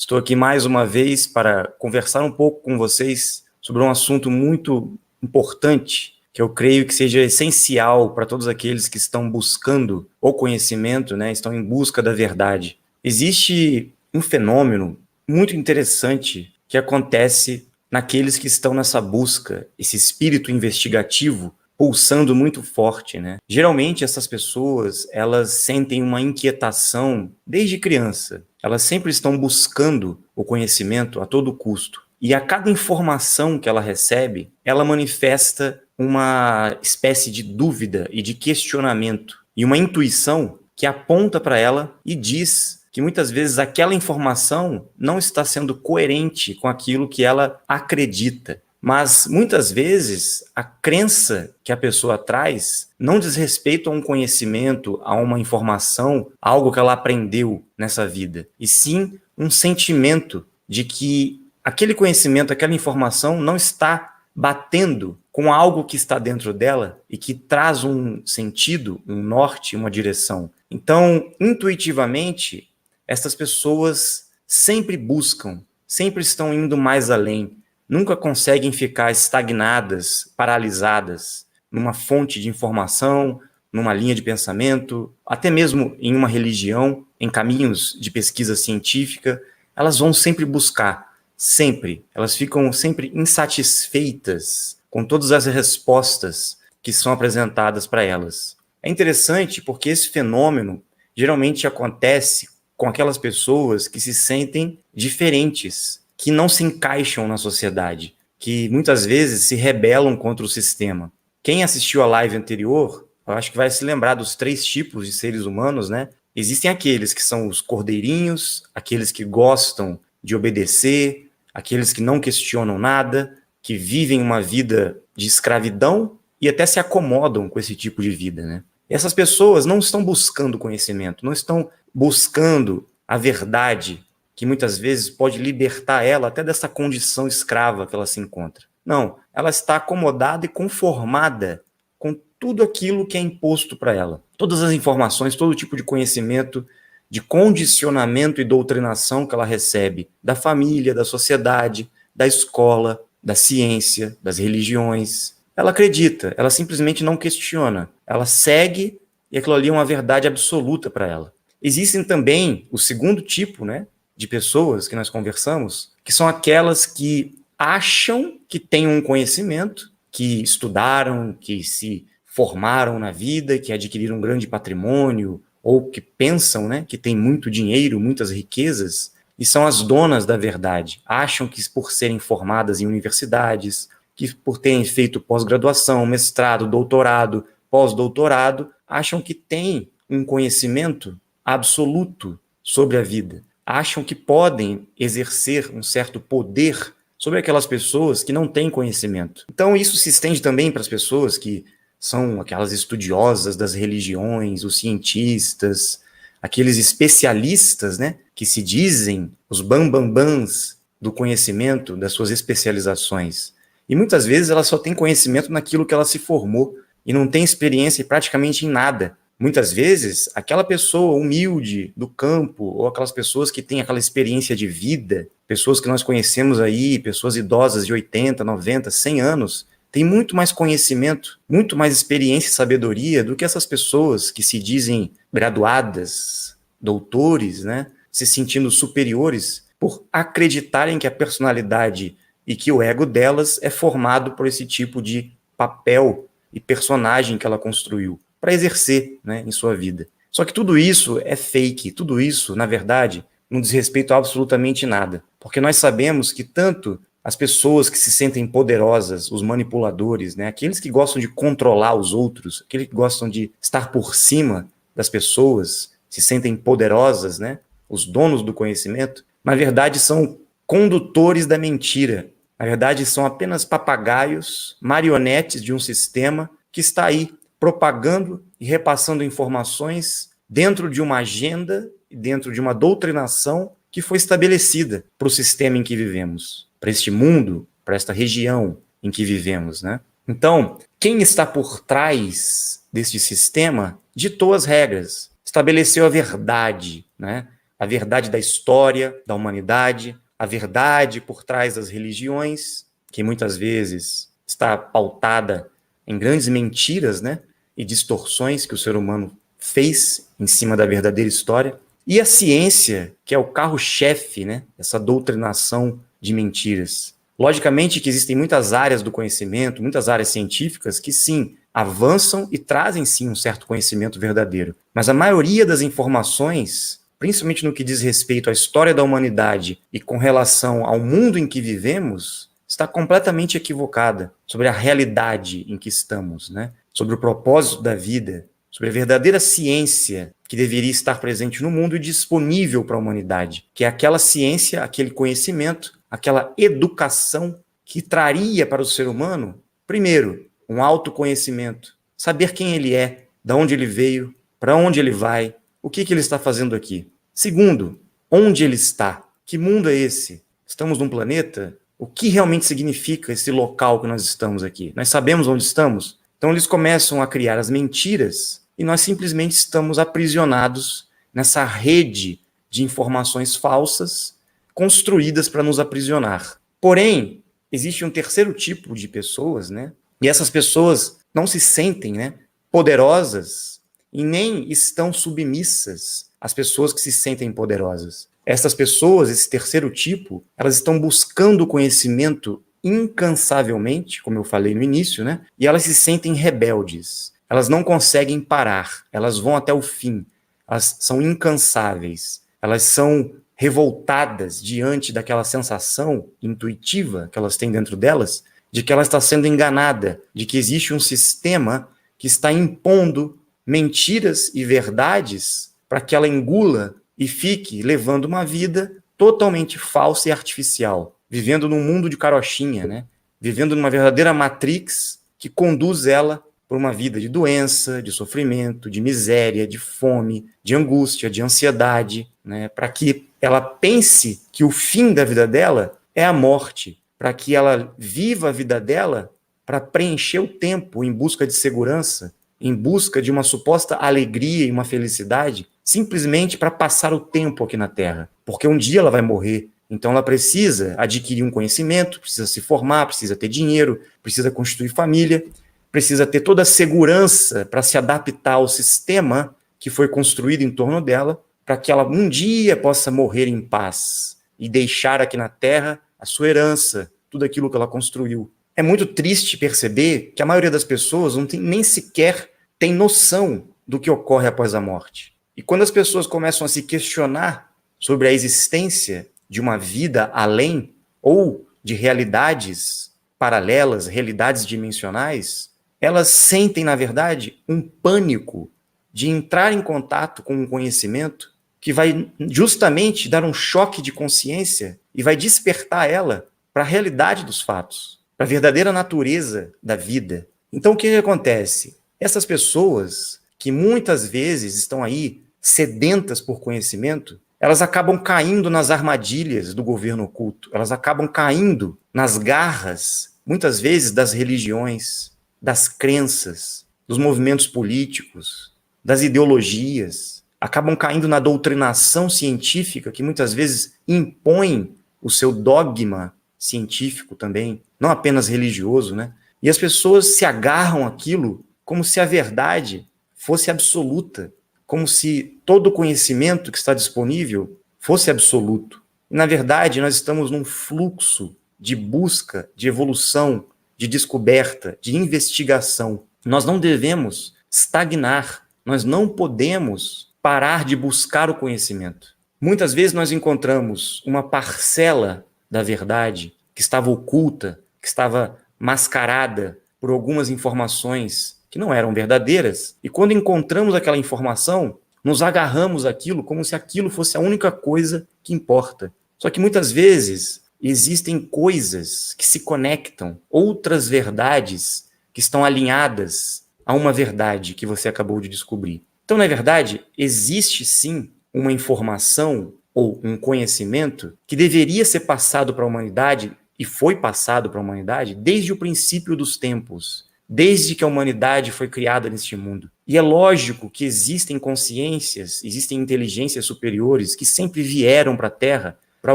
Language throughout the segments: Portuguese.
Estou aqui mais uma vez para conversar um pouco com vocês sobre um assunto muito importante, que eu creio que seja essencial para todos aqueles que estão buscando o conhecimento, né, estão em busca da verdade. Existe um fenômeno muito interessante que acontece naqueles que estão nessa busca, esse espírito investigativo pulsando muito forte, né? Geralmente essas pessoas, elas sentem uma inquietação desde criança. Elas sempre estão buscando o conhecimento a todo custo. E a cada informação que ela recebe, ela manifesta uma espécie de dúvida e de questionamento e uma intuição que aponta para ela e diz que muitas vezes aquela informação não está sendo coerente com aquilo que ela acredita. Mas muitas vezes a crença que a pessoa traz não diz respeito a um conhecimento, a uma informação, a algo que ela aprendeu nessa vida, e sim um sentimento de que aquele conhecimento, aquela informação não está batendo com algo que está dentro dela e que traz um sentido, um norte, uma direção. Então, intuitivamente, essas pessoas sempre buscam, sempre estão indo mais além, nunca conseguem ficar estagnadas, paralisadas numa fonte de informação, numa linha de pensamento, até mesmo em uma religião, em caminhos de pesquisa científica. Elas vão sempre buscar, sempre. Elas ficam sempre insatisfeitas com todas as respostas que são apresentadas para elas. É interessante porque esse fenômeno geralmente acontece com aquelas pessoas que se sentem diferentes, que não se encaixam na sociedade, que muitas vezes se rebelam contra o sistema. Quem assistiu a live anterior, eu acho que vai se lembrar dos 3 tipos de seres humanos, né? Existem aqueles que são os cordeirinhos, aqueles que gostam de obedecer, aqueles que não questionam nada, que vivem uma vida de escravidão e até se acomodam com esse tipo de vida, né? E essas pessoas não estão buscando conhecimento, não estão buscando a verdade, que muitas vezes pode libertar ela até dessa condição escrava que ela se encontra. Não, ela está acomodada e conformada com tudo aquilo que é imposto para ela. Todas as informações, todo tipo de conhecimento, de condicionamento e doutrinação que ela recebe da família, da sociedade, da escola, da ciência, das religiões. Ela acredita, ela simplesmente não questiona. Ela segue e aquilo ali é uma verdade absoluta para ela. Existem também o segundo tipo, né, de pessoas que nós conversamos, que são aquelas que acham que têm um conhecimento, que estudaram, que se formaram na vida, que adquiriram um grande patrimônio, ou que pensam, né, que têm muito dinheiro, muitas riquezas, e são as donas da verdade. Acham que por serem formadas em universidades, que por terem feito pós-graduação, mestrado, doutorado, pós-doutorado, acham que têm um conhecimento absoluto sobre a vida. Acham que podem exercer um certo poder sobre aquelas pessoas que não têm conhecimento. Então isso se estende também para as pessoas que são aquelas estudiosas das religiões, os cientistas, aqueles especialistas, né, que se dizem os bambambãs do conhecimento, das suas especializações. E muitas vezes ela só tem conhecimento naquilo que ela se formou e não tem experiência praticamente em nada. Muitas vezes, aquela pessoa humilde do campo, ou aquelas pessoas que têm aquela experiência de vida, pessoas que nós conhecemos aí, pessoas idosas de 80, 90, 100 anos, têm muito mais conhecimento, muito mais experiência e sabedoria do que essas pessoas que se dizem graduadas, doutores, né, se sentindo superiores por acreditarem que a personalidade e que o ego delas é formado por esse tipo de papel e personagem que ela construiu para exercer, né, em sua vida. Só que tudo isso é fake, tudo isso, na verdade, não diz respeito a absolutamente nada, porque nós sabemos que tanto as pessoas que se sentem poderosas, os manipuladores, né, aqueles que gostam de controlar os outros, aqueles que gostam de estar por cima das pessoas, se sentem poderosas, né, os donos do conhecimento, na verdade são condutores da mentira. Na verdade, são apenas papagaios, marionetes de um sistema que está aí propagando e repassando informações dentro de uma agenda, dentro de uma doutrinação que foi estabelecida para o sistema em que vivemos, para este mundo, para esta região em que vivemos, né? Então, quem está por trás deste sistema ditou as regras, estabeleceu a verdade, né? a verdade da história, da humanidade, a verdade por trás das religiões, que muitas vezes está pautada em grandes mentiras, né, e distorções que o ser humano fez em cima da verdadeira história, e a ciência, que é o carro-chefe, né, essa doutrinação de mentiras. Logicamente que existem muitas áreas do conhecimento, muitas áreas científicas que sim, avançam e trazem sim um certo conhecimento verdadeiro. Mas a maioria das informações, principalmente no que diz respeito à história da humanidade e com relação ao mundo em que vivemos, está completamente equivocada sobre a realidade em que estamos, né? Sobre o propósito da vida, sobre a verdadeira ciência que deveria estar presente no mundo e disponível para a humanidade, que é aquela ciência, aquele conhecimento, aquela educação que traria para o ser humano, primeiro, um autoconhecimento, saber quem ele é, de onde ele veio, para onde ele vai, o que ele está fazendo aqui. Segundo, onde ele está? Que mundo é esse? Estamos num planeta? O que realmente significa esse local que nós estamos aqui? Nós sabemos onde estamos? Então eles começam a criar as mentiras e nós simplesmente estamos aprisionados nessa rede de informações falsas construídas para nos aprisionar. Porém, existe um terceiro tipo de pessoas, né? E essas pessoas não se sentem, né, poderosas e nem estão submissas às pessoas que se sentem poderosas. Essas pessoas, esse terceiro tipo, elas estão buscando o conhecimento incansavelmente, como eu falei no início, né? E elas se sentem rebeldes. Elas não conseguem parar, elas vão até o fim. Elas são incansáveis, elas são revoltadas diante daquela sensação intuitiva que elas têm dentro delas, de que ela está sendo enganada, de que existe um sistema que está impondo mentiras e verdades para que ela engula e fique levando uma vida totalmente falsa e artificial, vivendo num mundo de carochinha, né? Vivendo numa verdadeira matrix que conduz ela por uma vida de doença, de sofrimento, de miséria, de fome, de angústia, de ansiedade, né? Para que ela pense que o fim da vida dela é a morte, para que ela viva a vida dela para preencher o tempo em busca de segurança, em busca de uma suposta alegria e uma felicidade, simplesmente para passar o tempo aqui na Terra. Porque um dia ela vai morrer, então ela precisa adquirir um conhecimento, precisa se formar, precisa ter dinheiro, precisa constituir família, precisa ter toda a segurança para se adaptar ao sistema que foi construído em torno dela, para que ela um dia possa morrer em paz e deixar aqui na Terra a sua herança, tudo aquilo que ela construiu. É muito triste perceber que a maioria das pessoas não tem, nem sequer tem noção do que ocorre após a morte. E quando as pessoas começam a se questionar sobre a existência de uma vida além ou de realidades paralelas, realidades dimensionais, elas sentem, na verdade, um pânico de entrar em contato com um conhecimento que vai justamente dar um choque de consciência e vai despertar ela para a realidade dos fatos, para a verdadeira natureza da vida. Então, o que acontece? Essas pessoas que muitas vezes estão aí sedentas por conhecimento, elas acabam caindo nas armadilhas do governo oculto, elas acabam caindo nas garras, muitas vezes, das religiões, das crenças, dos movimentos políticos, das ideologias, acabam caindo na doutrinação científica que muitas vezes impõe o seu dogma científico também, não apenas religioso, né? E as pessoas se agarram àquilo como se a verdade fosse absoluta, como se todo o conhecimento que está disponível fosse absoluto. E, na verdade, nós estamos num fluxo de busca, de evolução, de descoberta, de investigação. Nós não devemos estagnar, nós não podemos parar de buscar o conhecimento. Muitas vezes nós encontramos uma parcela da verdade que estava oculta, que estava mascarada por algumas informações que não eram verdadeiras, e quando encontramos aquela informação, nos agarramos àquilo como se aquilo fosse a única coisa que importa. Só que muitas vezes existem coisas que se conectam, outras verdades que estão alinhadas a uma verdade que você acabou de descobrir. Então, na verdade, existe sim uma informação ou um conhecimento que deveria ser passado para a humanidade e foi passado para a humanidade desde o princípio dos tempos, desde que a humanidade foi criada neste mundo. E é lógico que existem consciências, existem inteligências superiores que sempre vieram para a Terra para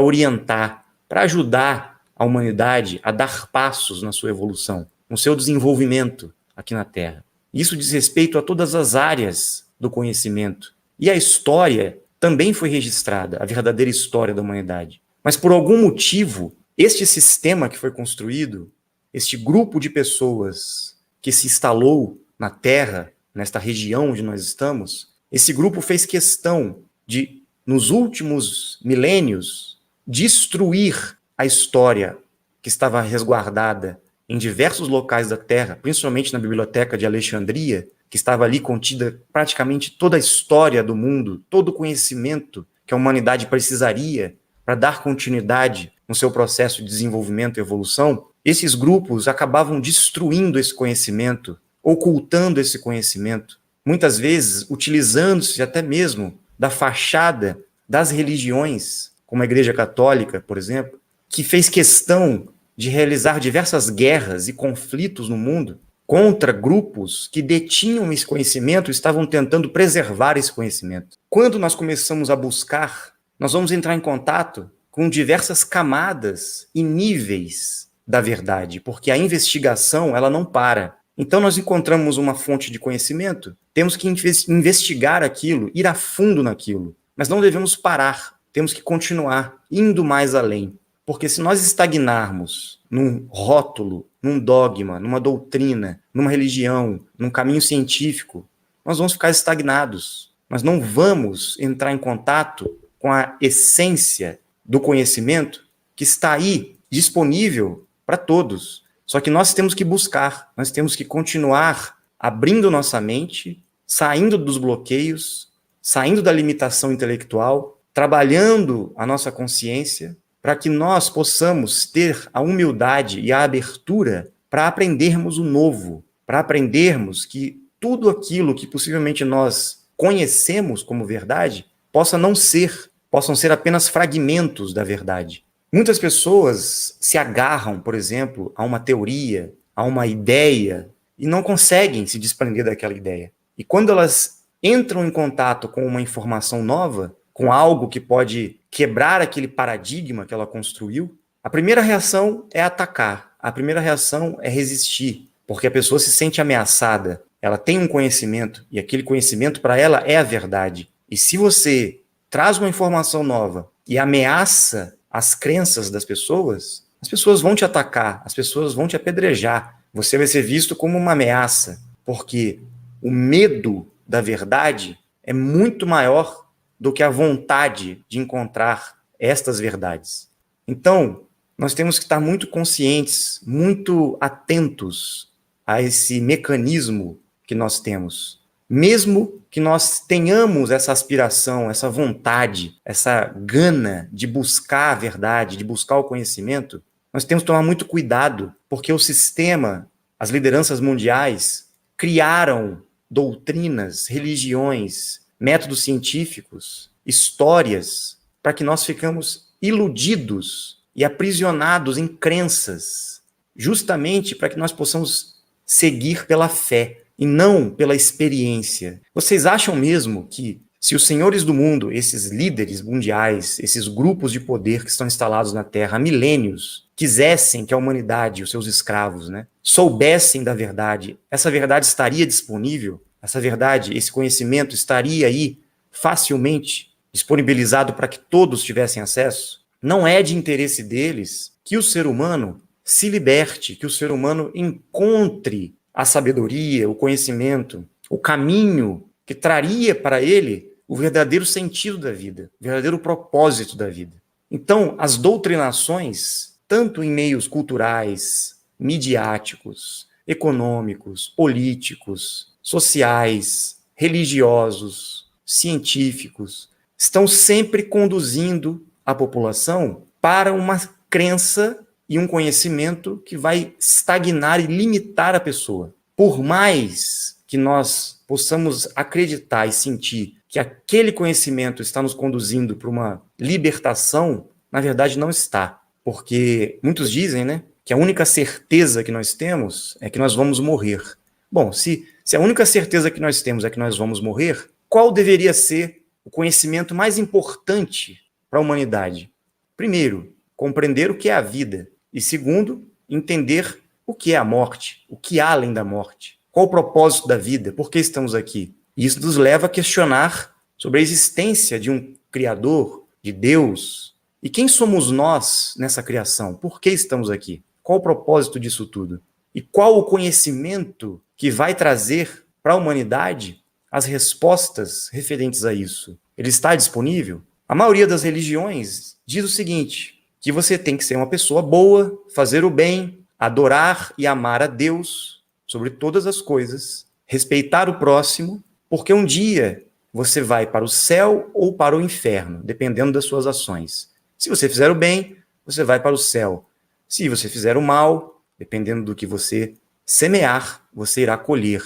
orientar, para ajudar a humanidade a dar passos na sua evolução, no seu desenvolvimento aqui na Terra. Isso diz respeito a todas as áreas do conhecimento. E a história também foi registrada, a verdadeira história da humanidade. Mas por algum motivo, este sistema que foi construído, este grupo de pessoas que se instalou na Terra, nesta região onde nós estamos, esse grupo fez questão de, nos últimos milênios, destruir a história que estava resguardada em diversos locais da Terra, principalmente na Biblioteca de Alexandria, que estava ali contida praticamente toda a história do mundo, todo o conhecimento que a humanidade precisaria para dar continuidade no seu processo de desenvolvimento e evolução. Esses grupos acabavam destruindo esse conhecimento, ocultando esse conhecimento, muitas vezes utilizando-se até mesmo da fachada das religiões, como a Igreja Católica, por exemplo, que fez questão de realizar diversas guerras e conflitos no mundo contra grupos que detinham esse conhecimento e estavam tentando preservar esse conhecimento. Quando nós começamos a buscar, nós vamos entrar em contato com diversas camadas e níveis da verdade, porque a investigação, ela não para. Então nós encontramos uma fonte de conhecimento, temos que investigar aquilo, ir a fundo naquilo, mas não devemos parar, temos que continuar indo mais além. Porque se nós estagnarmos num rótulo, num dogma, numa doutrina, numa religião, num caminho científico, nós vamos ficar estagnados. Nós não vamos entrar em contato com a essência do conhecimento que está aí, disponível para todos. Só que nós temos que buscar, nós temos que continuar abrindo nossa mente, saindo dos bloqueios, saindo da limitação intelectual, trabalhando a nossa consciência, para que nós possamos ter a humildade e a abertura para aprendermos o novo, para aprendermos que tudo aquilo que possivelmente nós conhecemos como verdade possam ser apenas fragmentos da verdade. Muitas pessoas se agarram, por exemplo, a uma teoria, a uma ideia, e não conseguem se desprender daquela ideia. E quando elas entram em contato com uma informação nova, com algo que pode quebrar aquele paradigma que ela construiu, a primeira reação é atacar, a primeira reação é resistir, porque a pessoa se sente ameaçada, ela tem um conhecimento, e aquele conhecimento para ela é a verdade. E se você traz uma informação nova e ameaça as crenças das pessoas, as pessoas vão te atacar, as pessoas vão te apedrejar, você vai ser visto como uma ameaça, porque o medo da verdade é muito maior do que a vontade de encontrar estas verdades. Então, nós temos que estar muito conscientes, muito atentos a esse mecanismo que nós temos. Mesmo que nós tenhamos essa aspiração, essa vontade, essa gana de buscar a verdade, de buscar o conhecimento, nós temos que tomar muito cuidado, porque o sistema, as lideranças mundiais, criaram doutrinas, religiões, métodos científicos, histórias, para que nós ficamos iludidos e aprisionados em crenças, justamente para que nós possamos seguir pela fé e não pela experiência. Vocês acham mesmo que se os senhores do mundo, esses líderes mundiais, esses grupos de poder que estão instalados na Terra há milênios, quisessem que a humanidade, os seus escravos, soubessem da verdade, essa verdade estaria disponível? Essa verdade, esse conhecimento estaria aí facilmente disponibilizado para que todos tivessem acesso? Não é de interesse deles que o ser humano se liberte, que o ser humano encontre a sabedoria, o conhecimento, o caminho que traria para ele o verdadeiro sentido da vida, o verdadeiro propósito da vida. Então, as doutrinações, tanto em meios culturais, midiáticos, econômicos, políticos, sociais, religiosos, científicos, estão sempre conduzindo a população para uma crença e um conhecimento que vai estagnar e limitar a pessoa. Por mais que nós possamos acreditar e sentir que aquele conhecimento está nos conduzindo para uma libertação, na verdade não está. Porque muitos dizem, que a única certeza que nós temos é que nós vamos morrer. Bom, se Se a única certeza que nós temos é que nós vamos morrer, qual deveria ser o conhecimento mais importante para a humanidade? Primeiro, compreender o que é a vida. E segundo, entender o que é a morte, o que há além da morte. Qual o propósito da vida? Por que estamos aqui? E isso nos leva a questionar sobre a existência de um Criador, de Deus. E quem somos nós nessa criação? Por que estamos aqui? Qual o propósito disso tudo? E qual o conhecimento que vai trazer para a humanidade as respostas referentes a isso? Ele está disponível? A maioria das religiões diz o seguinte, que você tem que ser uma pessoa boa, fazer o bem, adorar e amar a Deus sobre todas as coisas, respeitar o próximo, porque um dia você vai para o céu ou para o inferno, dependendo das suas ações. Se você fizer o bem, você vai para o céu. Se você fizer o mal, dependendo do que você semear, você irá colher.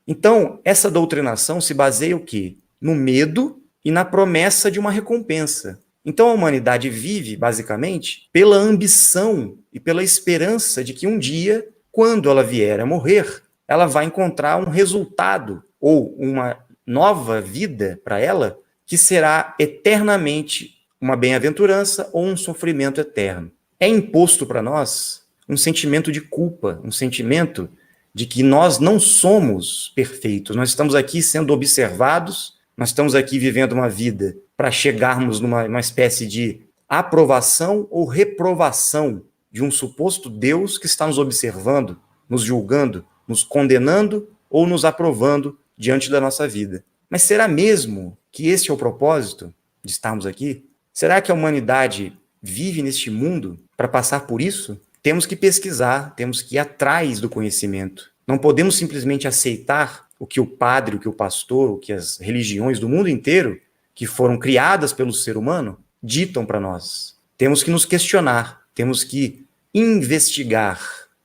Então, essa doutrinação se baseia o quê? No medo e na promessa de uma recompensa. Então, a humanidade vive, basicamente, pela ambição e pela esperança de que um dia, quando ela vier a morrer, ela vai encontrar um resultado ou uma nova vida para ela que será eternamente uma bem-aventurança ou um sofrimento eterno. É imposto para nós um sentimento de culpa, um sentimento de que nós não somos perfeitos, nós estamos aqui sendo observados, nós estamos aqui vivendo uma vida para chegarmos numa espécie de aprovação ou reprovação de um suposto Deus que está nos observando, nos julgando, nos condenando ou nos aprovando diante da nossa vida. Mas será mesmo que esse é o propósito de estarmos aqui? Será que a humanidade vive neste mundo para passar por isso? Temos que pesquisar, temos que ir atrás do conhecimento. Não podemos simplesmente aceitar o que o padre, o que o pastor, o que as religiões do mundo inteiro, que foram criadas pelo ser humano, ditam para nós. Temos que nos questionar, temos que investigar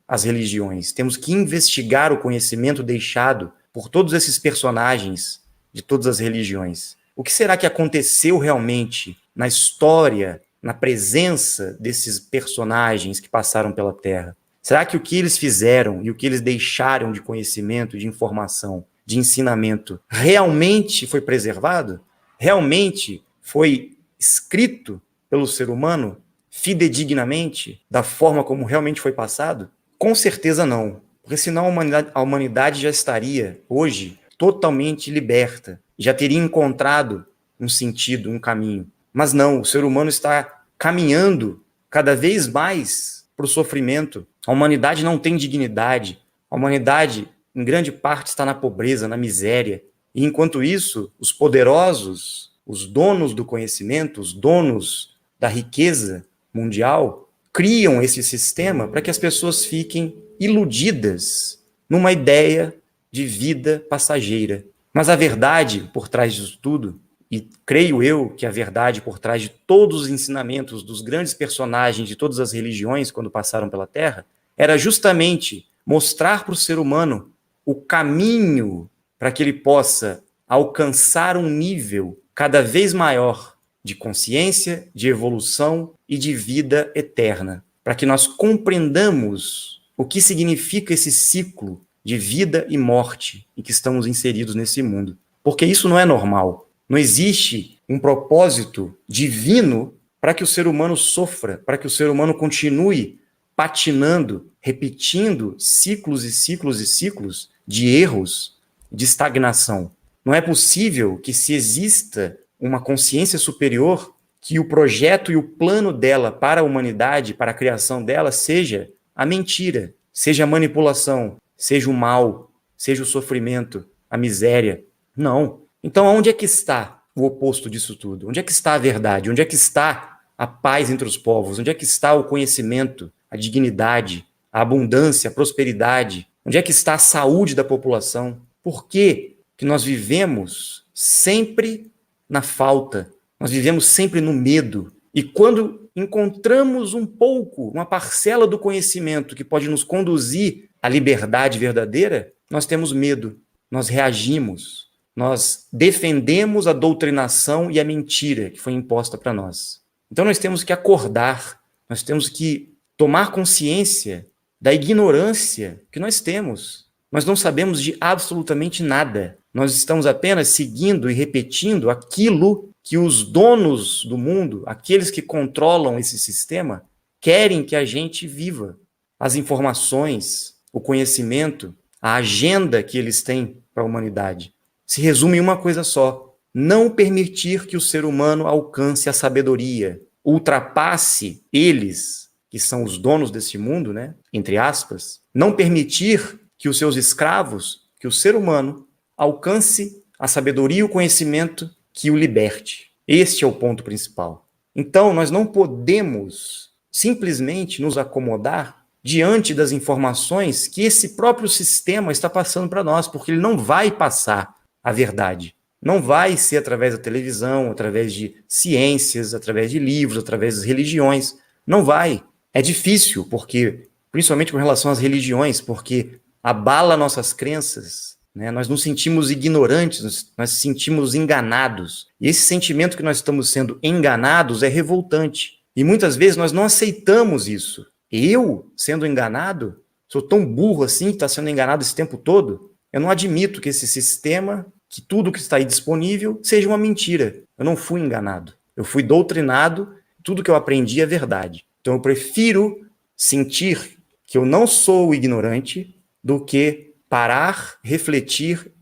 as religiões, temos que investigar o conhecimento deixado por todos esses personagens de todas as religiões. O que será que aconteceu realmente na história, na presença desses personagens que passaram pela Terra? Será que o que eles fizeram e o que eles deixaram de conhecimento, de informação, de ensinamento, realmente foi preservado? Realmente foi escrito pelo ser humano fidedignamente, da forma como realmente foi passado? Com certeza não, porque senão a humanidade já estaria, hoje, totalmente liberta, já teria encontrado um sentido, um caminho. Mas não, o ser humano está caminhando cada vez mais para o sofrimento. A humanidade não tem dignidade. A humanidade, em grande parte, está na pobreza, na miséria. E, enquanto isso, os poderosos, os donos do conhecimento, os donos da riqueza mundial, criam esse sistema para que as pessoas fiquem iludidas numa ideia de vida passageira. Mas a verdade por trás disso tudo, e creio eu que a verdade por trás de todos os ensinamentos dos grandes personagens de todas as religiões quando passaram pela Terra, era justamente mostrar para o ser humano o caminho para que ele possa alcançar um nível cada vez maior de consciência, de evolução e de vida eterna, para que nós compreendamos o que significa esse ciclo de vida e morte em que estamos inseridos nesse mundo. Porque isso não é normal. Não existe um propósito divino para que o ser humano sofra, para que o ser humano continue patinando, repetindo ciclos e ciclos e ciclos de erros, de estagnação. Não é possível que se exista uma consciência superior, que o projeto e o plano dela para a humanidade, para a criação dela, seja a mentira, seja a manipulação, seja o mal, seja o sofrimento, a miséria. Não. Então, onde é que está o oposto disso tudo? Onde é que está a verdade? Onde é que está a paz entre os povos? Onde é que está o conhecimento, a dignidade, a abundância, a prosperidade? Onde é que está a saúde da população? Por que nós vivemos sempre na falta? Nós vivemos sempre no medo. E quando encontramos um pouco, uma parcela do conhecimento que pode nos conduzir à liberdade verdadeira, nós temos medo, nós reagimos, nós defendemos a doutrinação e a mentira que foi imposta para nós. Então nós temos que acordar, nós temos que tomar consciência da ignorância que nós temos. Nós não sabemos de absolutamente nada. Nós estamos apenas seguindo e repetindo aquilo que os donos do mundo, aqueles que controlam esse sistema, querem que a gente viva. As informações, o conhecimento, a agenda que eles têm para a humanidade se resume em uma coisa só: não permitir que o ser humano alcance a sabedoria, ultrapasse eles, que são os donos desse mundo, né? Entre aspas, não permitir que os seus escravos, que o ser humano, alcance a sabedoria e o conhecimento que o liberte. Este é o ponto principal. Então, nós não podemos simplesmente nos acomodar diante das informações que esse próprio sistema está passando para nós, porque ele não vai passar a verdade. Não vai ser através da televisão, através de ciências, através de livros, através das religiões. Não vai. É difícil, porque, principalmente com relação às religiões, porque abala nossas crenças, né? Nós nos sentimos ignorantes, nós nos sentimos enganados. E esse sentimento que nós estamos sendo enganados é revoltante. E muitas vezes nós não aceitamos isso. Eu, sendo enganado, sou tão burro assim, que está sendo enganado esse tempo todo. Eu não admito que esse sistema, que tudo que está aí disponível, seja uma mentira. Eu não fui enganado. Eu fui doutrinado, tudo que eu aprendi é verdade. Então eu prefiro sentir que eu não sou ignorante do que parar, refletir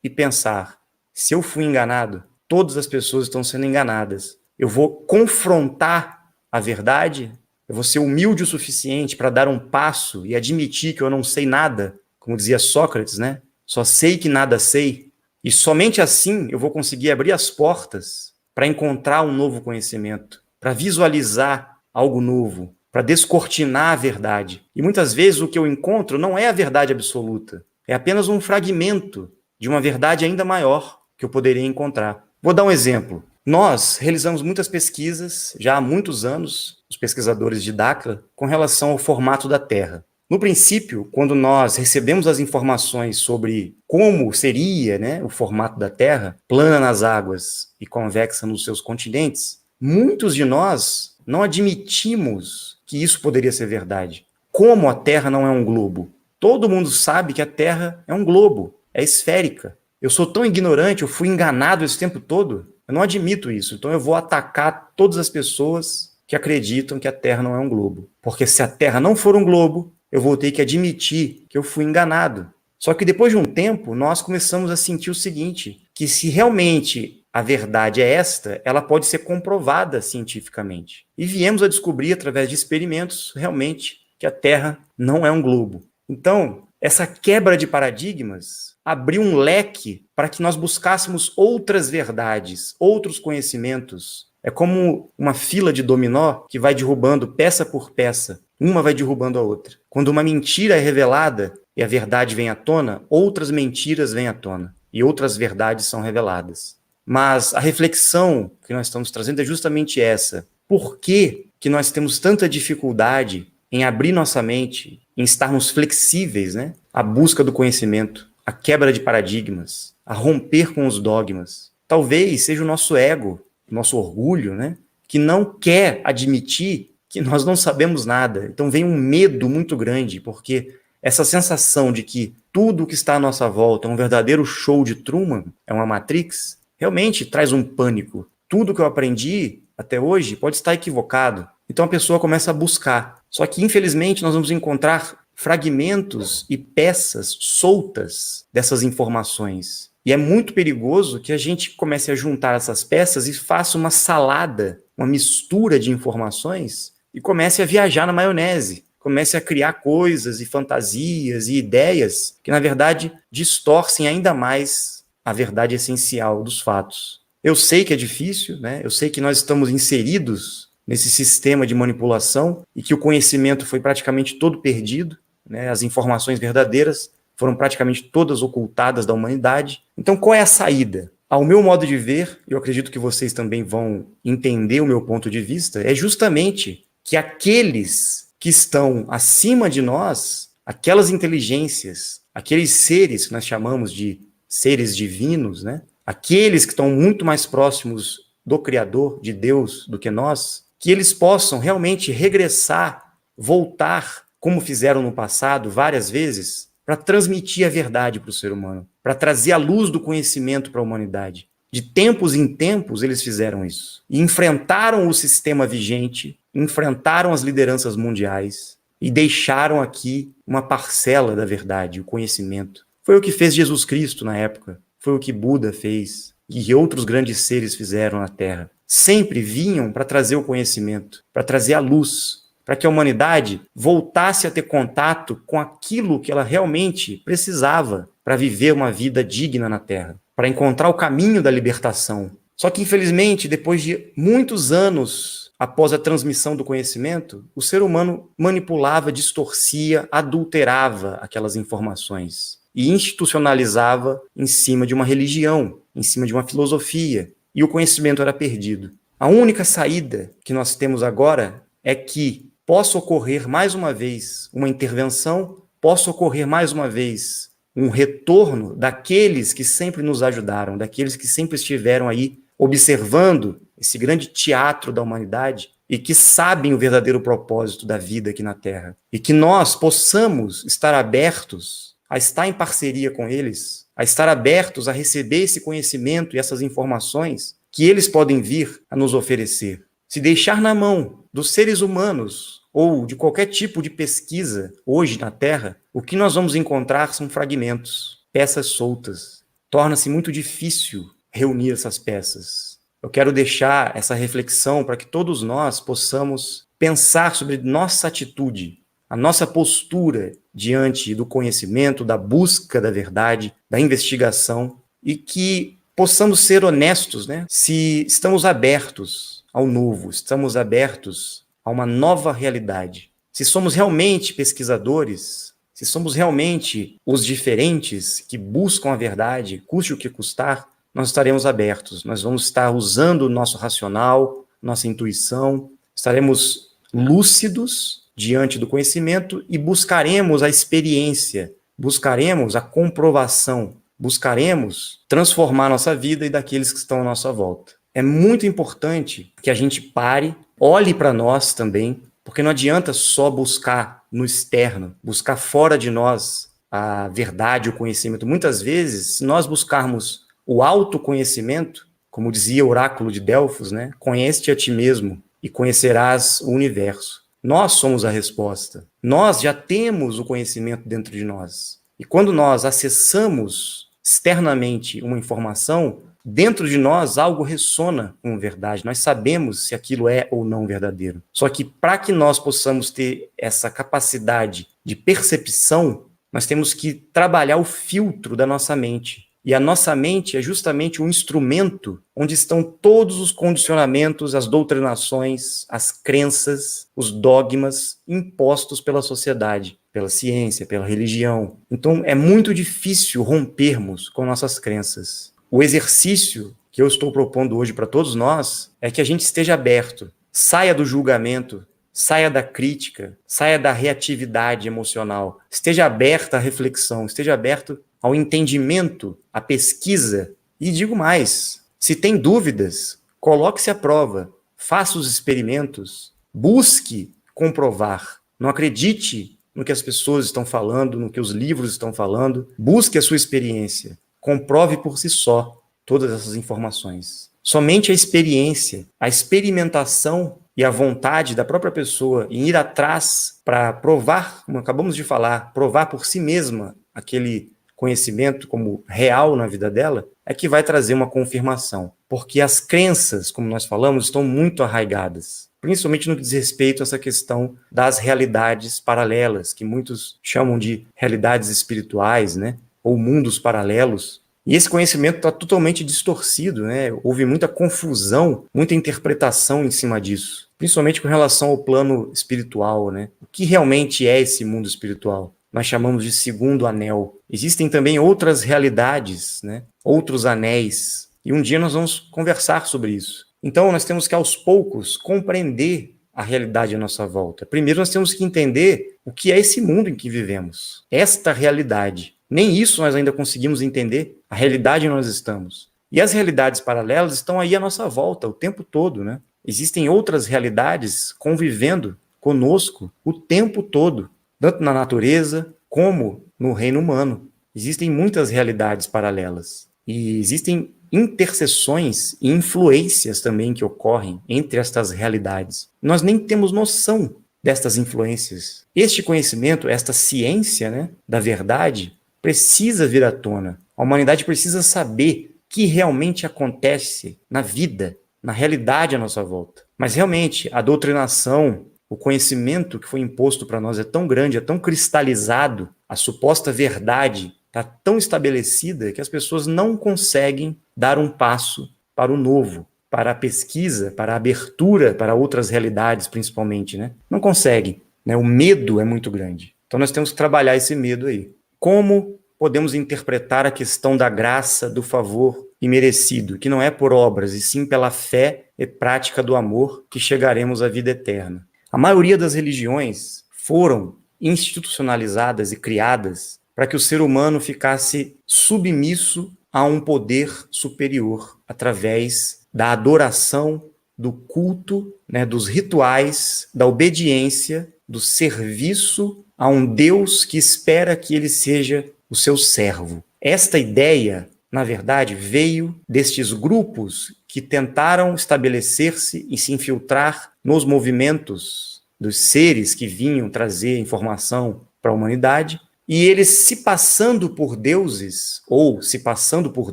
e pensar: se eu fui enganado, todas as pessoas estão sendo enganadas. Eu vou confrontar a verdade, eu vou ser humilde o suficiente para dar um passo e admitir que eu não sei nada, como dizia Sócrates, né? Só sei que nada sei. E somente assim eu vou conseguir abrir as portas para encontrar um novo conhecimento, para visualizar algo novo, para descortinar a verdade. E muitas vezes o que eu encontro não é a verdade absoluta, é apenas um fragmento de uma verdade ainda maior que eu poderia encontrar. Vou dar um exemplo. Nós realizamos muitas pesquisas, já há muitos anos, os pesquisadores de Dakar, com relação ao formato da Terra. No princípio, quando nós recebemos as informações sobre como seria, né, o formato da Terra, plana nas águas e convexa nos seus continentes, muitos de nós não admitimos que isso poderia ser verdade. Como a Terra não é um globo? Todo mundo sabe que a Terra é um globo, é esférica. Eu sou tão ignorante, eu fui enganado esse tempo todo. Eu não admito isso, então eu vou atacar todas as pessoas que acreditam que a Terra não é um globo. Porque se a Terra não for um globo, eu vou ter que admitir que eu fui enganado. Só que depois de um tempo, nós começamos a sentir o seguinte, que se realmente a verdade é esta, ela pode ser comprovada cientificamente. E viemos a descobrir, através de experimentos, realmente, que a Terra não é um globo. Então, essa quebra de paradigmas abriu um leque para que nós buscássemos outras verdades, outros conhecimentos. É como uma fila de dominó que vai derrubando peça por peça. Uma vai derrubando a outra. Quando uma mentira é revelada e a verdade vem à tona, outras mentiras vêm à tona e outras verdades são reveladas. Mas a reflexão que nós estamos trazendo é justamente essa. Por que nós temos tanta dificuldade em abrir nossa mente, em estarmos flexíveis, né? À busca do conhecimento, a quebra de paradigmas, a romper com os dogmas? Talvez seja o nosso ego, o nosso orgulho, né? Que não quer admitir que nós não sabemos nada. Então vem um medo muito grande, porque essa sensação de que tudo que está à nossa volta é um verdadeiro show de Truman, é uma Matrix, realmente traz um pânico. Tudo que eu aprendi até hoje pode estar equivocado. Então a pessoa começa a buscar. Só que, infelizmente, nós vamos encontrar fragmentos e peças soltas dessas informações. E é muito perigoso que a gente comece a juntar essas peças e faça uma salada, uma mistura de informações e comece a viajar na maionese. Comece a criar coisas e fantasias e ideias que, na verdade, distorcem ainda mais a verdade essencial dos fatos. Eu sei que é difícil, né? Eu sei que nós estamos inseridos nesse sistema de manipulação e que o conhecimento foi praticamente todo perdido, né? As informações verdadeiras foram praticamente todas ocultadas da humanidade. Então, qual é a saída? Ao meu modo de ver, eu acredito que vocês também vão entender o meu ponto de vista, é justamente que aqueles que estão acima de nós, aquelas inteligências, aqueles seres que nós chamamos de seres divinos, né? Aqueles que estão muito mais próximos do Criador, de Deus, do que nós, que eles possam realmente regressar, voltar, como fizeram no passado várias vezes, para transmitir a verdade para o ser humano, para trazer a luz do conhecimento para a humanidade. De tempos em tempos eles fizeram isso. E enfrentaram o sistema vigente, enfrentaram as lideranças mundiais e deixaram aqui uma parcela da verdade, o conhecimento. Foi o que fez Jesus Cristo na época, foi o que Buda fez e que outros grandes seres fizeram na Terra. Sempre vinham para trazer o conhecimento, para trazer a luz, para que a humanidade voltasse a ter contato com aquilo que ela realmente precisava para viver uma vida digna na Terra, para encontrar o caminho da libertação. Só que, infelizmente, depois de muitos anos após a transmissão do conhecimento, o ser humano manipulava, distorcia, adulterava aquelas informações e institucionalizava em cima de uma religião, em cima de uma filosofia, e o conhecimento era perdido. A única saída que nós temos agora é que possa ocorrer mais uma vez uma intervenção, possa ocorrer mais uma vez um retorno daqueles que sempre nos ajudaram, daqueles que sempre estiveram aí observando esse grande teatro da humanidade e que sabem o verdadeiro propósito da vida aqui na Terra. E que nós possamos estar abertos a estar em parceria com eles, a estar abertos a receber esse conhecimento e essas informações que eles podem vir a nos oferecer. Se deixar na mão dos seres humanos ou de qualquer tipo de pesquisa hoje na Terra, o que nós vamos encontrar são fragmentos, peças soltas. Torna-se muito difícil reunir essas peças. Eu quero deixar essa reflexão para que todos nós possamos pensar sobre nossa atitude, a nossa postura diante do conhecimento, da busca da verdade, da investigação, e que possamos ser honestos, né? Se estamos abertos ao novo, estamos abertos a uma nova realidade. Se somos realmente pesquisadores, se somos realmente os diferentes que buscam a verdade, custe o que custar, nós estaremos abertos, nós vamos estar usando o nosso racional, nossa intuição, estaremos lúcidos diante do conhecimento e buscaremos a experiência, buscaremos a comprovação, buscaremos transformar nossa vida e daqueles que estão à nossa volta. É muito importante que a gente pare, olhe para nós também, porque não adianta só buscar no externo, buscar fora de nós a verdade, o conhecimento. Muitas vezes, se nós buscarmos o autoconhecimento, como dizia o oráculo de Delfos, né? Conhece-te a ti mesmo e conhecerás o universo. Nós somos a resposta. Nós já temos o conhecimento dentro de nós. E quando nós acessamos externamente uma informação, dentro de nós algo ressona com verdade. Nós sabemos se aquilo é ou não verdadeiro. Só que para que nós possamos ter essa capacidade de percepção, nós temos que trabalhar o filtro da nossa mente. E a nossa mente é justamente um instrumento onde estão todos os condicionamentos, as doutrinações, as crenças, os dogmas impostos pela sociedade, pela ciência, pela religião. Então é muito difícil rompermos com nossas crenças. O exercício que eu estou propondo hoje para todos nós é que a gente esteja aberto, saia do julgamento, saia da crítica, saia da reatividade emocional, esteja aberto à reflexão, esteja aberto ao entendimento, à pesquisa. E digo mais, se tem dúvidas, coloque-se à prova, faça os experimentos, busque comprovar. Não acredite no que as pessoas estão falando, no que os livros estão falando. Busque a sua experiência. Comprove por si só todas essas informações. Somente a experiência, a experimentação e a vontade da própria pessoa em ir atrás para provar, como acabamos de falar, provar por si mesma aquele conhecimento como real na vida dela, é que vai trazer uma confirmação. Porque as crenças, como nós falamos, estão muito arraigadas, principalmente no que diz respeito a essa questão das realidades paralelas, que muitos chamam de realidades espirituais, né? Ou mundos paralelos. E esse conhecimento está totalmente distorcido, né? Houve muita confusão, muita interpretação em cima disso, principalmente com relação ao plano espiritual, né? O que realmente é esse mundo espiritual? Nós chamamos de segundo anel. Existem também outras realidades, né? Outros anéis. E um dia nós vamos conversar sobre isso. Então, nós temos que, aos poucos, compreender a realidade à nossa volta. Primeiro, nós temos que entender o que é esse mundo em que vivemos. Esta realidade. Nem isso nós ainda conseguimos entender, a realidade em que nós estamos. E as realidades paralelas estão aí à nossa volta o tempo todo, né? Existem outras realidades convivendo conosco o tempo todo, tanto na natureza, como no reino humano. Existem muitas realidades paralelas e existem interseções e influências também que ocorrem entre estas realidades. Nós nem temos noção destas influências. Este conhecimento, esta ciência, né, da verdade, precisa vir à tona. A humanidade precisa saber o que realmente acontece na vida, na realidade à nossa volta. Mas realmente, a doutrinação, o conhecimento que foi imposto para nós é tão grande, é tão cristalizado, a suposta verdade está tão estabelecida que as pessoas não conseguem dar um passo para o novo, para a pesquisa, para a abertura para outras realidades, principalmente, né? Não conseguem, né? O medo é muito grande. Então nós temos que trabalhar esse medo aí. Como podemos interpretar a questão da graça, do favor imerecido, que não é por obras, e sim pela fé e prática do amor que chegaremos à vida eterna? A maioria das religiões foram institucionalizadas e criadas para que o ser humano ficasse submisso a um poder superior através da adoração, do culto, né, dos rituais, da obediência, do serviço a um Deus que espera que ele seja o seu servo. Esta ideia, na verdade, veio destes grupos que tentaram estabelecer-se e se infiltrar nos movimentos dos seres que vinham trazer informação para a humanidade, e eles, se passando por deuses, ou se passando por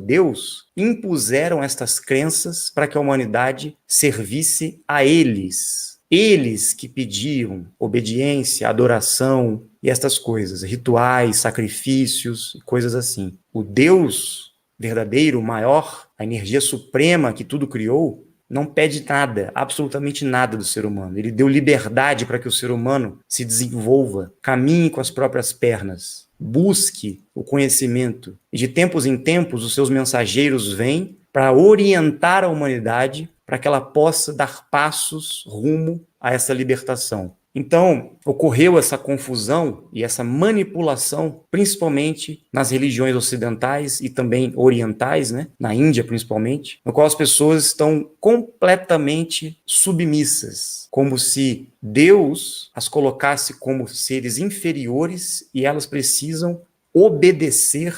Deus, impuseram estas crenças para que a humanidade servisse a eles. Eles que pediam obediência, adoração e estas coisas, rituais, sacrifícios, coisas assim. O Deus verdadeiro, maior, a energia suprema que tudo criou, não pede nada, absolutamente nada do ser humano. Ele deu liberdade para que o ser humano se desenvolva, caminhe com as próprias pernas, busque o conhecimento. E de tempos em tempos, os seus mensageiros vêm para orientar a humanidade para que ela possa dar passos rumo a essa libertação. Então, ocorreu essa confusão e essa manipulação, principalmente nas religiões ocidentais e também orientais, né? Na Índia principalmente, no qual as pessoas estão completamente submissas, como se Deus as colocasse como seres inferiores e elas precisam obedecer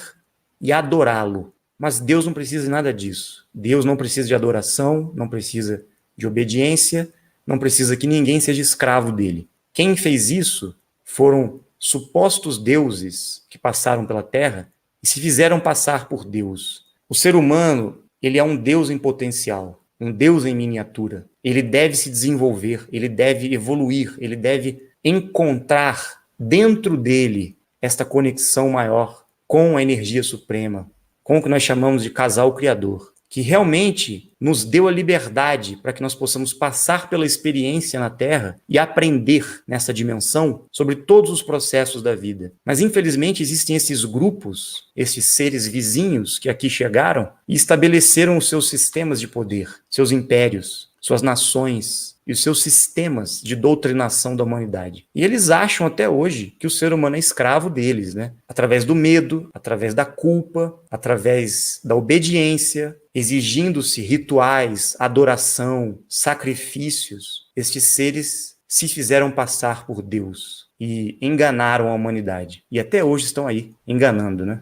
e adorá-lo. Mas Deus não precisa de nada disso. Deus não precisa de adoração, não precisa de obediência, não precisa que ninguém seja escravo dele. Quem fez isso foram supostos deuses que passaram pela Terra e se fizeram passar por Deus. O ser humano, ele é um Deus em potencial, um Deus em miniatura. Ele deve se desenvolver, ele deve evoluir, ele deve encontrar dentro dele esta conexão maior com a energia suprema, com o que nós chamamos de casal criador, que realmente nos deu a liberdade para que nós possamos passar pela experiência na Terra e aprender nessa dimensão sobre todos os processos da vida. Mas, infelizmente, existem esses grupos, esses seres vizinhos que aqui chegaram e estabeleceram os seus sistemas de poder, seus impérios, suas nações e os seus sistemas de doutrinação da humanidade. E eles acham até hoje que o ser humano é escravo deles, né? Através do medo, através da culpa, através da obediência, exigindo-se rituais, adoração, sacrifícios. Estes seres se fizeram passar por Deus e enganaram a humanidade. E até hoje estão aí, enganando, né?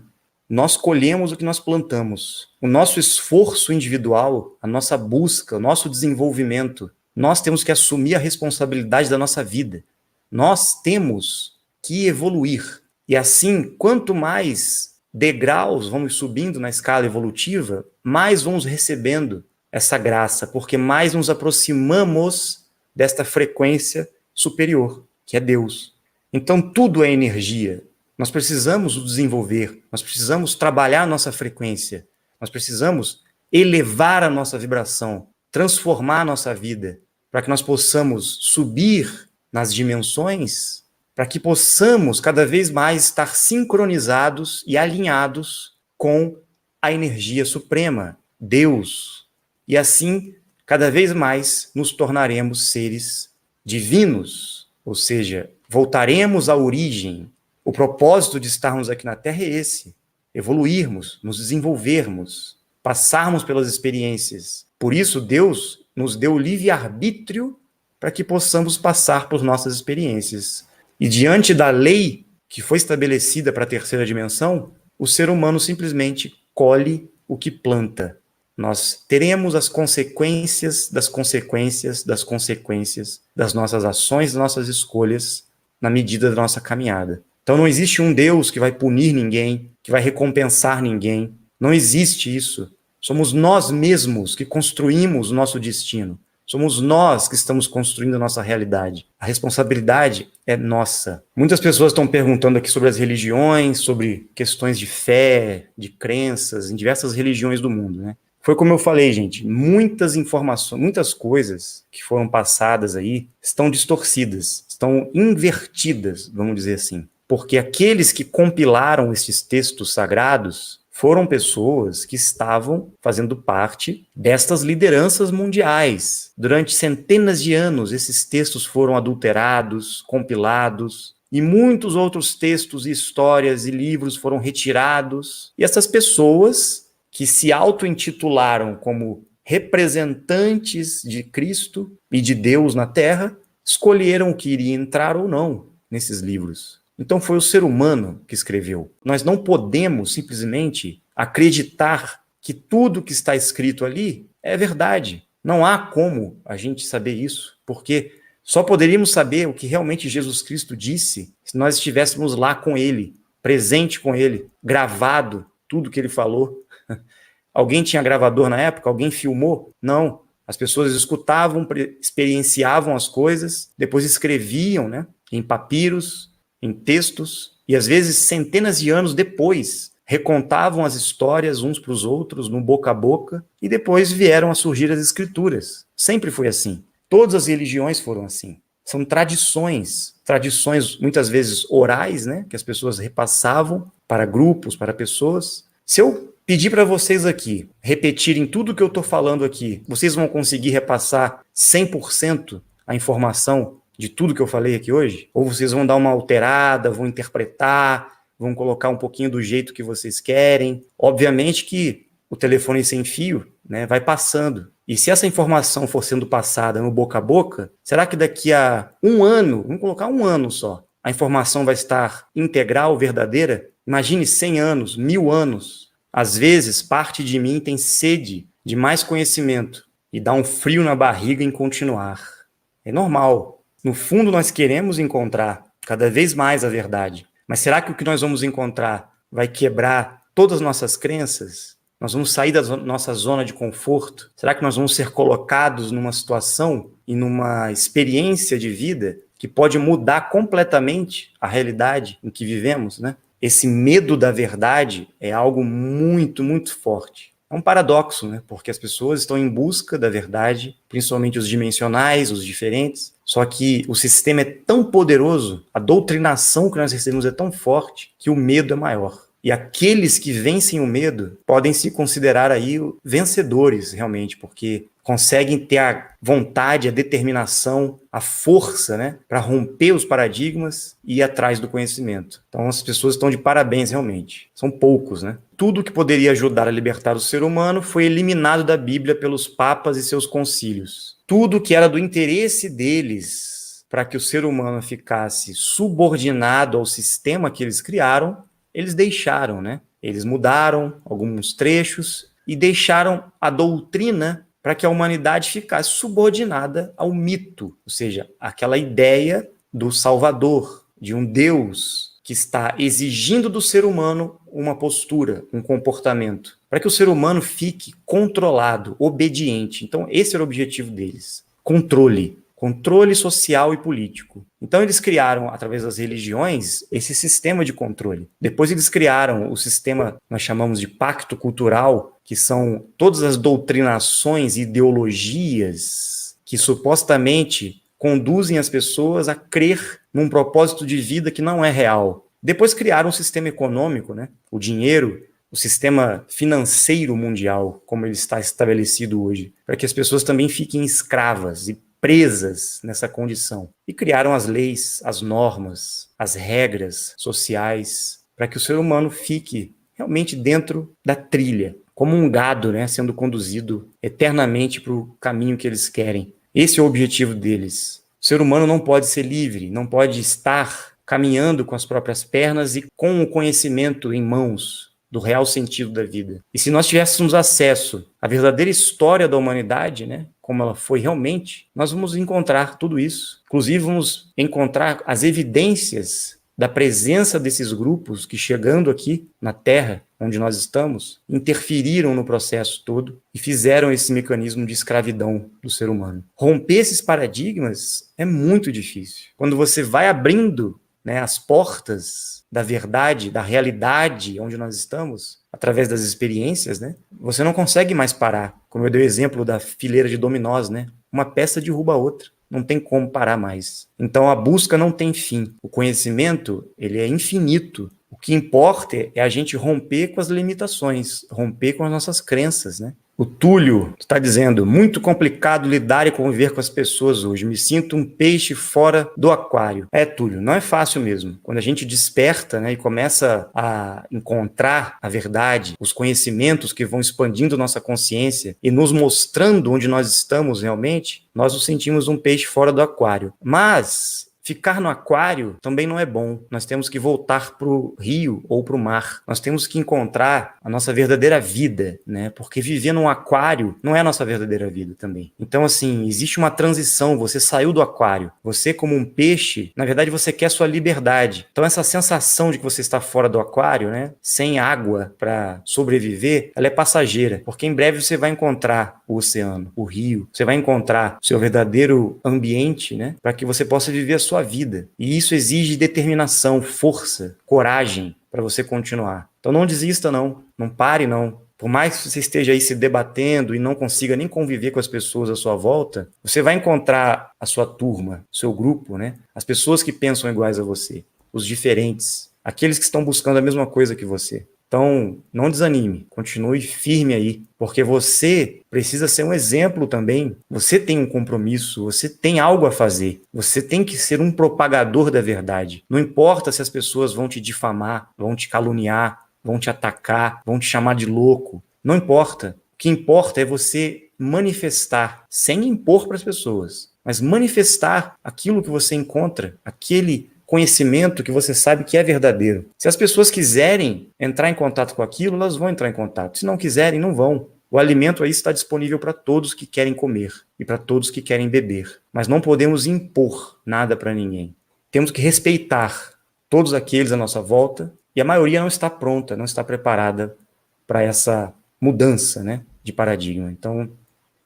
Nós colhemos o que nós plantamos. O nosso esforço individual, a nossa busca, o nosso desenvolvimento, nós temos que assumir a responsabilidade da nossa vida. Nós temos que evoluir. E assim, quanto mais degraus vamos subindo na escala evolutiva, mais vamos recebendo essa graça, porque mais nos aproximamos desta frequência superior, que é Deus. Então, tudo é energia. Nós precisamos desenvolver, nós precisamos trabalhar a nossa frequência, nós precisamos elevar a nossa vibração, transformar a nossa vida, para que nós possamos subir nas dimensões, para que possamos cada vez mais estar sincronizados e alinhados com a energia suprema, Deus. E assim, cada vez mais nos tornaremos seres divinos, ou seja, voltaremos à origem. O propósito de estarmos aqui na Terra é esse: evoluirmos, nos desenvolvermos, passarmos pelas experiências. Por isso, Deus nos deu o livre-arbítrio para que possamos passar por nossas experiências. E diante da lei que foi estabelecida para a terceira dimensão, o ser humano simplesmente colhe o que planta. Nós teremos as consequências das consequências das consequências das nossas ações, das nossas escolhas, na medida da nossa caminhada. Então não existe um Deus que vai punir ninguém, que vai recompensar ninguém. Não existe isso. Somos nós mesmos que construímos o nosso destino. Somos nós que estamos construindo a nossa realidade. A responsabilidade é nossa. Muitas pessoas estão perguntando aqui sobre as religiões, sobre questões de fé, de crenças, em diversas religiões do mundo, né? Foi como eu falei, gente, muitas informações, muitas coisas que foram passadas aí estão distorcidas, estão invertidas, vamos dizer assim. Porque aqueles que compilaram esses textos sagrados foram pessoas que estavam fazendo parte destas lideranças mundiais. Durante centenas de anos, esses textos foram adulterados, compilados, e muitos outros textos, histórias e livros foram retirados. E essas pessoas que se auto-intitularam como representantes de Cristo e de Deus na Terra, escolheram o que iria entrar ou não nesses livros. Então foi o ser humano que escreveu. Nós não podemos simplesmente acreditar que tudo que está escrito ali é verdade. Não há como a gente saber isso, porque só poderíamos saber o que realmente Jesus Cristo disse se nós estivéssemos lá com ele, presente com ele, gravado tudo que ele falou. Alguém tinha gravador na época? Alguém filmou? Não. As pessoas escutavam, experienciavam as coisas, depois escreviam, né, em papiros, em textos, e às vezes centenas de anos depois recontavam as histórias uns para os outros, no boca a boca, e depois vieram a surgir as escrituras. Sempre foi assim. Todas as religiões foram assim. São tradições muitas vezes orais, né, que as pessoas repassavam para grupos, para pessoas. Se eu pedir para vocês aqui repetirem tudo que eu estou falando aqui, vocês vão conseguir repassar 100% a informação de tudo que eu falei aqui hoje? Ou vocês vão dar uma alterada, vão interpretar, vão colocar um pouquinho do jeito que vocês querem? Obviamente que o telefone sem fio, né, vai passando. E se essa informação for sendo passada no boca a boca, será que daqui a um ano, vamos colocar um ano só, a informação vai estar integral, verdadeira? Imagine 100 anos, 1000 anos. Às vezes, parte de mim tem sede de mais conhecimento e dá um frio na barriga em continuar. É normal. No fundo, nós queremos encontrar cada vez mais a verdade. Mas será que o que nós vamos encontrar vai quebrar todas as nossas crenças? Nós vamos sair da nossa zona de conforto? Será que nós vamos ser colocados numa situação e numa experiência de vida que pode mudar completamente a realidade em que vivemos, né? Esse medo da verdade é algo muito, muito forte. É um paradoxo, né? Porque as pessoas estão em busca da verdade, principalmente os dimensionais, os diferentes, só que o sistema é tão poderoso, a doutrinação que nós recebemos é tão forte, que o medo é maior. E aqueles que vencem o medo podem se considerar aí vencedores, realmente, porque conseguem ter a vontade, a determinação, a força, né, para romper os paradigmas e ir atrás do conhecimento. Então as pessoas estão de parabéns, realmente. São poucos, né? Tudo que poderia ajudar a libertar o ser humano foi eliminado da Bíblia pelos papas e seus concílios. Tudo que era do interesse deles para que o ser humano ficasse subordinado ao sistema que eles criaram, eles deixaram, né? Eles mudaram alguns trechos e deixaram a doutrina para que a humanidade ficasse subordinada ao mito, ou seja, aquela ideia do Salvador, de um Deus que está exigindo do ser humano uma postura, um comportamento, para que o ser humano fique controlado, obediente. Então, esse era o objetivo deles. Controle social e político. Então eles criaram, através das religiões, esse sistema de controle. Depois eles criaram o sistema, nós chamamos de pacto cultural, que são todas as doutrinações e ideologias que supostamente conduzem as pessoas a crer num propósito de vida que não é real. Depois criaram um sistema econômico, né? O dinheiro, o sistema financeiro mundial, como ele está estabelecido hoje, para que as pessoas também fiquem escravas e presas nessa condição. E criaram as leis, as normas, as regras sociais, para que o ser humano fique realmente dentro da trilha, como um gado, né, sendo conduzido eternamente para o caminho que eles querem. Esse é o objetivo deles. O ser humano não pode ser livre, não pode estar caminhando com as próprias pernas e com o conhecimento em mãos do real sentido da vida. E se nós tivéssemos acesso à verdadeira história da humanidade, né, como ela foi realmente, nós vamos encontrar tudo isso. Inclusive, vamos encontrar as evidências da presença desses grupos que, chegando aqui na Terra, onde nós estamos, interferiram no processo todo e fizeram esse mecanismo de escravidão do ser humano. Romper esses paradigmas é muito difícil. Quando você vai abrindo, né, as portas da verdade, da realidade onde nós estamos, através das experiências, né, você não consegue mais parar. Como eu dei o exemplo da fileira de dominós, né? Uma peça derruba a outra. Não tem como parar mais. Então a busca não tem fim. O conhecimento, ele é infinito. O que importa é a gente romper com as limitações, romper com as nossas crenças, né? O Túlio está dizendo, muito complicado lidar e conviver com as pessoas hoje. Me sinto um peixe fora do aquário. Túlio, não é fácil mesmo. Quando a gente desperta, né, e começa a encontrar a verdade, os conhecimentos que vão expandindo nossa consciência e nos mostrando onde nós estamos realmente, nós nos sentimos um peixe fora do aquário. Mas ficar no aquário também não é bom. Nós temos que voltar para o rio ou para o mar. Nós temos que encontrar a nossa verdadeira vida, né? Porque viver num aquário não é a nossa verdadeira vida também. Então, assim, existe uma transição. Você saiu do aquário. Você, como um peixe, na verdade, você quer sua liberdade. Então, essa sensação de que você está fora do aquário, né? Sem água para sobreviver, ela é passageira. Porque em breve você vai encontrar o oceano, o rio. Você vai encontrar o seu verdadeiro ambiente, né? Para que você possa viver a sua vida. E isso exige determinação, força, coragem para você continuar. Então não desista não, não pare não. Por mais que você esteja aí se debatendo e não consiga nem conviver com as pessoas à sua volta, você vai encontrar a sua turma, o seu grupo, né? As pessoas que pensam iguais a você, os diferentes, aqueles que estão buscando a mesma coisa que você. Então, não desanime, continue firme aí, porque você precisa ser um exemplo também. Você tem um compromisso, você tem algo a fazer, você tem que ser um propagador da verdade. Não importa se as pessoas vão te difamar, vão te caluniar, vão te atacar, vão te chamar de louco. Não importa. O que importa é você manifestar, sem impor para as pessoas, mas manifestar aquilo que você encontra, aquele conhecimento que você sabe que é verdadeiro. Se as pessoas quiserem entrar em contato com aquilo, elas vão entrar em contato. Se não quiserem, não vão. O alimento aí está disponível para todos que querem comer e para todos que querem beber. Mas não podemos impor nada para ninguém. Temos que respeitar todos aqueles à nossa volta e a maioria não está pronta, não está preparada para essa mudança, né, de paradigma. Então,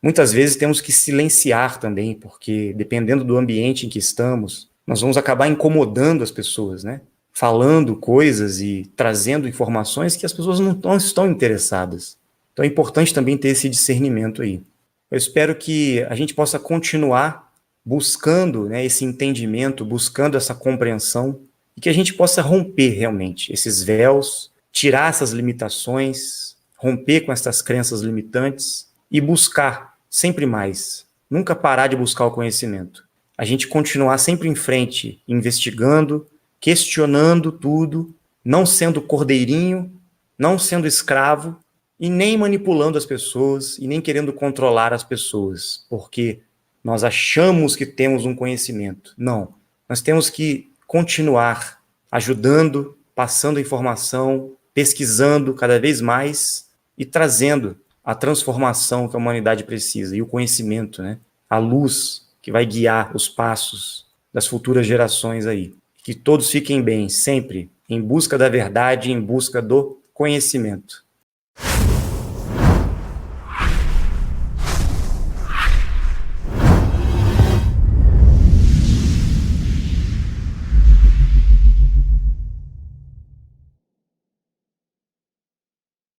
muitas vezes temos que silenciar também, porque dependendo do ambiente em que estamos, nós vamos acabar incomodando as pessoas, né? Falando coisas e trazendo informações que as pessoas não estão interessadas. Então é importante também ter esse discernimento aí. Eu espero que a gente possa continuar buscando, né, esse entendimento, buscando essa compreensão, e que a gente possa romper realmente esses véus, tirar essas limitações, romper com essas crenças limitantes e buscar sempre mais. Nunca parar de buscar o conhecimento. A gente continuar sempre em frente, investigando, questionando tudo, não sendo cordeirinho, não sendo escravo e nem manipulando as pessoas e nem querendo controlar as pessoas, porque nós achamos que temos um conhecimento. Não, nós temos que continuar ajudando, passando informação, pesquisando cada vez mais e trazendo a transformação que a humanidade precisa e o conhecimento, né? A luz que vai guiar os passos das futuras gerações aí. Que todos fiquem bem, sempre em busca da verdade, em busca do conhecimento.